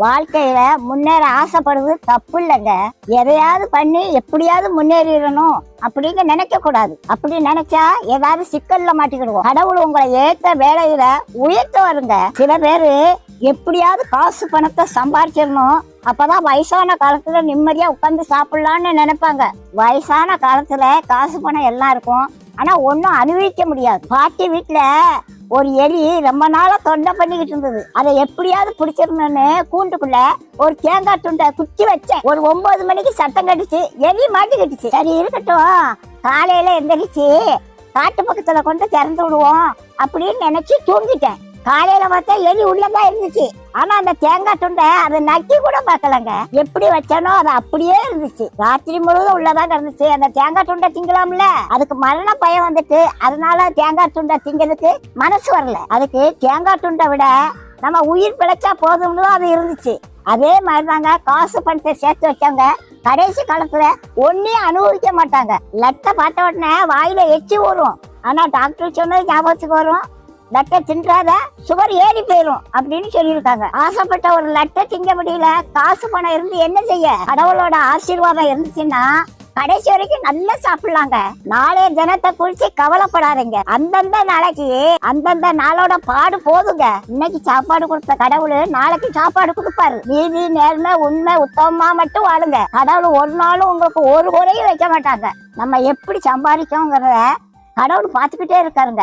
வாழ்க்கையில முன்னேற ஆசைப்படுறது தப்பு இல்லைங்க. எதையாவது பண்ணி எப்படியாவது முன்னேறிடணும் அப்படிங்க நினைக்க கூடாது. அப்படி நினைச்சா ஏதாவது சிக்கல்ல மாட்டிக்கிடுவோம். கடவுள் உங்களை ஏத்த வேலையில உயர்த்த வருங்க. சில பேரு எப்படியாவது காசு பணத்தை சம்பாதிச்சிடணும், அப்பதான் வயசான காலத்துல நிம்மதியா உட்கார்ந்து சாப்பிடலான்னு நினைப்பாங்க. வயசான காலத்துல காசு பணம் எல்லாம் இருக்கும், ஆனா ஒன்னும் அனுபவிக்க முடியாது. பாட்டி வீட்டுல ஒரு எலி ரொம்ப நாளா தொண்டை பண்ணிக்கிட்டு இருந்தது. அதை எப்படியாவது பிடிச்சிடணும்னு கூண்டுக்குள்ள ஒரு தேங்காய் துண்டை குத்தி வச்சேன். ஒரு 9 மணிக்கு சத்தம் கட்டுச்சு, எலி மாட்டிக்கிட்டுச்சு. சரி இருக்கட்டும், காலையில எந்திரிச்சு காட்டு பக்கத்துல கொண்டு திறந்து விடுவோம் அப்படின்னு நினைச்சு தூங்கிட்டேன். காலையில பார்த்தா எலி உள்ளதான் இருந்துச்சு. ஆனா அந்த தேங்காய் துண்டை அதை நக்கி கூட பார்க்கலங்க. எப்படி வச்சானோ அது அப்படியே இருந்துச்சு. ராத்திரி முழுவதும் உள்ளதான் இருந்துச்சு. அந்த தேங்காய் துண்டை திங்கலாம்ல, அதுக்கு மரண பயம் வந்துட்டு அதனால தேங்காய் துண்டை திங்கிறதுக்கு மனசு வரல. அதுக்கு தேங்காய் துண்டை விட நம்ம உயிர் பிழைச்சா போதும்னு அது இருந்துச்சு. அதே மாதிரிதாங்க காசு பணத்தை சேர்த்து வச்சாங்க. கடைசி காலத்துல ஒன்னையும் அனுபவிக்க மாட்டாங்க. லட்டை பார்த்த உடனே வாயில எச்சி வரும், ஆனா டாக்டர் சொன்னது ஞாபகத்துக்கு வரும், லட்டை தின்றாத சுகர் ஏறி போயிரும் அப்படின்னு சொல்லியிருக்காங்க. ஆசைப்பட்ட ஒரு லட்டை திங்க முடியல, காசு பணம் இருந்து என்ன செய்ய? கடவுளோட ஆசீர்வாதம் இருந்துச்சுன்னா கடைசி வரைக்கும் நல்லா சாப்பிடலாங்க. நாளைய தினத்தை குறிச்சு கவலைப்படாதீங்க. அந்தந்த நாளைக்கு அந்தந்த நாளோட பாடு போதுங்க. இன்னைக்கு சாப்பாடு கொடுத்த கடவுள் நாளைக்கு சாப்பாடு கொடுப்பாரு. நீதி நேர்மை உண்மை உத்தமமா மட்டும் வாழுங்க. கடவுள் ஒரு நாளும் உங்களுக்கு ஒரு குறையும் வைக்க மாட்டாங்க. நம்ம எப்படி சம்பாதிக்கோங்கிறத கடவுள் பார்த்துக்கிட்டே இருக்காருங்க.